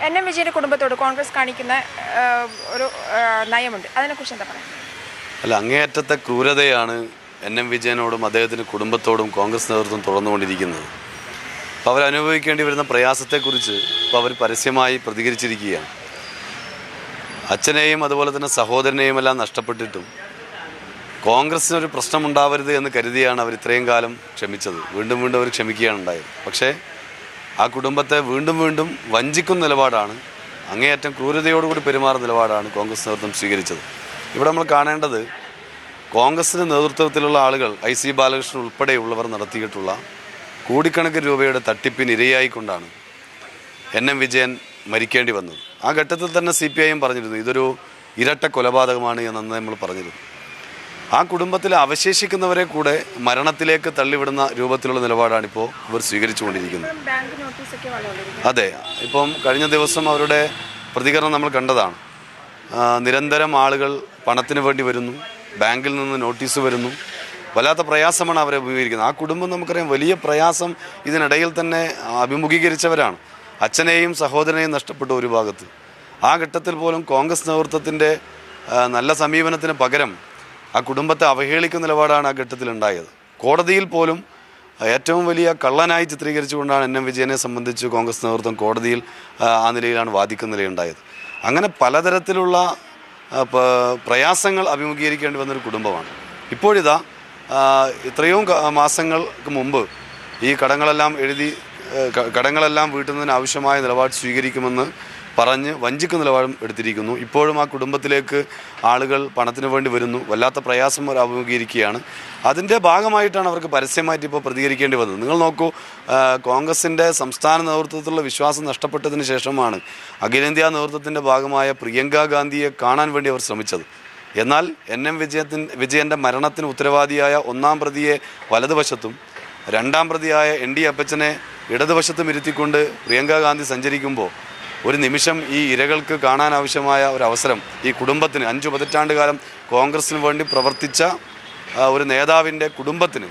എൻ.എം. വിജയൻ്റെ കുടുംബത്തോട് കോൺഗ്രസ് കാണിക്കുന്ന ഒരു നയമുണ്ട്, അതിനെക്കുറിച്ച് എന്താ പറയുക? അല്ല, അങ്ങേയറ്റത്തെ ക്രൂരതയാണ് എൻ.എം. വിജയനോടും അദ്ദേഹത്തിൻ്റെ കുടുംബത്തോടും കോൺഗ്രസ് നേതൃത്വം തുറന്നുകൊണ്ടിരിക്കുന്നത്. അപ്പോൾ അവരനുഭവിക്കേണ്ടി വരുന്ന പ്രയാസത്തെക്കുറിച്ച് ഇപ്പോൾ അവർ പരസ്യമായി പ്രതികരിച്ചിരിക്കുകയാണ്. അച്ഛനെയും അതുപോലെ തന്നെ സഹോദരനെയും എല്ലാം നഷ്ടപ്പെട്ടിട്ടും കോൺഗ്രസ്സിനൊരു പ്രശ്നമുണ്ടാവരുത് എന്ന് കരുതിയാണ് അവർ ഇത്രയും കാലം ക്ഷമിച്ചത്. വീണ്ടും വീണ്ടും അവർ ക്ഷമിക്കുകയാണ് ഉണ്ടായത്. പക്ഷേ ആ കുടുംബത്തെ വീണ്ടും വീണ്ടും വഞ്ചിക്കുന്ന നിലപാടാണ്, അങ്ങേയറ്റം ക്രൂരതയോടുകൂടി പെരുമാറുന്ന നിലപാടാണ് കോൺഗ്രസ് നേതൃത്വം സ്വീകരിച്ചത്. ഇവിടെ നമ്മൾ കാണേണ്ടത് കോൺഗ്രസിൻ്റെ നേതൃത്വത്തിലുള്ള ആളുകൾ I.C. ബാലകൃഷ്ണൻ ഉൾപ്പെടെയുള്ളവർ നടത്തിയിട്ടുള്ള കോടിക്കണക്കിന് രൂപയുടെ തട്ടിപ്പിന് ഇരയായിക്കൊണ്ടാണ് എൻ.എം. വിജയൻ മരിക്കേണ്ടി വന്നത്. ആ ഘട്ടത്തിൽ തന്നെ CPIM പറഞ്ഞിരുന്നു ഇതൊരു ഇരട്ട കൊലപാതകമാണ് എന്ന് നമ്മൾ പറഞ്ഞിരുന്നു. ആ കുടുംബത്തിൽ അവശേഷിക്കുന്നവരെ കൂടെ മരണത്തിലേക്ക് തള്ളിവിടുന്ന രൂപത്തിലുള്ള നിലപാടാണിപ്പോൾ ഇവർ സ്വീകരിച്ചുകൊണ്ടിരിക്കുന്നത്. അതെ, ഇപ്പം കഴിഞ്ഞ ദിവസം അവരുടെ പ്രതികരണം നമ്മൾ കണ്ടതാണ്. നിരന്തരം ആളുകൾ പണത്തിന് വേണ്ടി വരുന്നു, ബാങ്കിൽ നിന്ന് നോട്ടീസ് വരുന്നു, വല്ലാത്ത പ്രയാസമാണ് അവരെ അഭിമുഖീകരിക്കുന്നത്. ആ കുടുംബം നമുക്കറിയാം വലിയ പ്രയാസം ഇതിനിടയിൽ തന്നെ അഭിമുഖീകരിച്ചവരാണ്. അച്ഛനെയും സഹോദരനെയും നഷ്ടപ്പെട്ടു ഒരു ഭാഗത്ത്. ആ ഘട്ടത്തിൽ പോലും കോൺഗ്രസ് നേതൃത്വത്തിൻ്റെ നല്ല സമീപനത്തിന് പകരം ആ കുടുംബത്തെ അവഹേളിക്കുന്ന നിലപാടാണ് ആ ഘട്ടത്തിൽ ഉണ്ടായത്. കോടതിയിൽ പോലും ഏറ്റവും വലിയ കള്ളനായി ചിത്രീകരിച്ചുകൊണ്ടാണ് എൻ.എം. വിജയനെ സംബന്ധിച്ച് കോൺഗ്രസ് നേതൃത്വം കോടതിയിൽ ആ നിലയിലാണ് വാദിക്കുന്ന നിലയുണ്ടായത്. അങ്ങനെ പലതരത്തിലുള്ള പ്രയാസങ്ങൾ അഭിമുഖീകരിക്കേണ്ടി വന്നൊരു കുടുംബമാണ്. ഇപ്പോഴിതാ ഇത്രയും മാസങ്ങൾക്ക് മുമ്പ് ഈ കടങ്ങളെല്ലാം വീട്ടുന്നതിന് ആവശ്യമായ നിലപാട് സ്വീകരിക്കുമെന്ന് പറഞ്ഞ് വഞ്ചിക്കുന്ന നിലപാടും എടുത്തിരിക്കുന്നു. ഇപ്പോഴും ആ കുടുംബത്തിലേക്ക് ആളുകൾ പണത്തിന് വേണ്ടി വരുന്നു, വല്ലാത്ത പ്രയാസം അവർ അഭിമുഖീകരിക്കുകയാണ്. അതിൻ്റെ ഭാഗമായിട്ടാണ് അവർക്ക് പരസ്യമായിട്ട് ഇപ്പോൾ പ്രതികരിക്കേണ്ടി വന്നത്. നിങ്ങൾ നോക്കൂ, കോൺഗ്രസിൻ്റെ സംസ്ഥാന നേതൃത്വത്തിലുള്ള വിശ്വാസം നഷ്ടപ്പെട്ടതിന് ശേഷമാണ് അഖിലേന്ത്യാ നേതൃത്വത്തിൻ്റെ ഭാഗമായ പ്രിയങ്ക ഗാന്ധിയെ കാണാൻ വേണ്ടി അവർ ശ്രമിച്ചത്. എന്നാൽ എൻ.എം. വിജയൻ്റെ മരണത്തിന് ഉത്തരവാദിയായ ഒന്നാം പ്രതിയെ വലതുവശത്തും രണ്ടാം പ്രതിയായ N.D. അപ്പച്ചനെ ഇടതുവശത്തും ഇരുത്തിക്കൊണ്ട് പ്രിയങ്ക ഗാന്ധി സഞ്ചരിക്കുമ്പോൾ ഒരു നിമിഷം ഈ ഇരകൾക്ക് കാണാൻ ആവശ്യമായ ഒരു അവസരം ഈ കുടുംബത്തിന് 5 പതിറ്റാണ്ട് കാലം കോൺഗ്രസിന് വേണ്ടി പ്രവർത്തിച്ച ഒരു നേതാവിൻ്റെ കുടുംബത്തിന്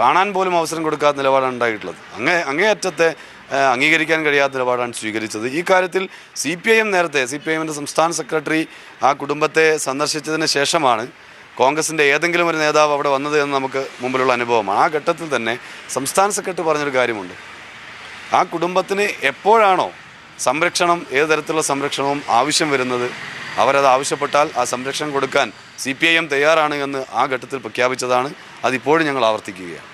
കാണാൻ പോലും അവസരം കൊടുക്കാത്ത നിലപാടാണ് ഉണ്ടായിട്ടുള്ളത്. അങ്ങേയറ്റത്തെ അംഗീകരിക്കാൻ കഴിയാത്ത നിലപാടാണ് സ്വീകരിച്ചത്. ഈ കാര്യത്തിൽ നേരത്തെ CPIMൻ്റെ സംസ്ഥാന സെക്രട്ടറി ആ കുടുംബത്തെ സന്ദർശിച്ചതിന് ശേഷമാണ് കോൺഗ്രസിൻ്റെ ഏതെങ്കിലും ഒരു നേതാവ് അവിടെ വന്നത് എന്ന് നമുക്ക് മുമ്പിലുള്ള അനുഭവമാണ്. ആ ഘട്ടത്തിൽ തന്നെ സംസ്ഥാന സെക്രട്ടറി പറഞ്ഞൊരു കാര്യമുണ്ട്, ആ കുടുംബത്തിന് എപ്പോഴാണോ സംരക്ഷണം, ഏത് തരത്തിലുള്ള സംരക്ഷണവും ആവശ്യം വരുന്നത്, അവരത് ആവശ്യപ്പെട്ടാൽ ആ സംരക്ഷണം കൊടുക്കാൻ CPIM തയ്യാറാണ് എന്ന് ആ ഘട്ടത്തിൽ പ്രഖ്യാപിച്ചതാണ്. അതിപ്പോഴും ഞങ്ങൾ ആവർത്തിക്കുകയാണ്.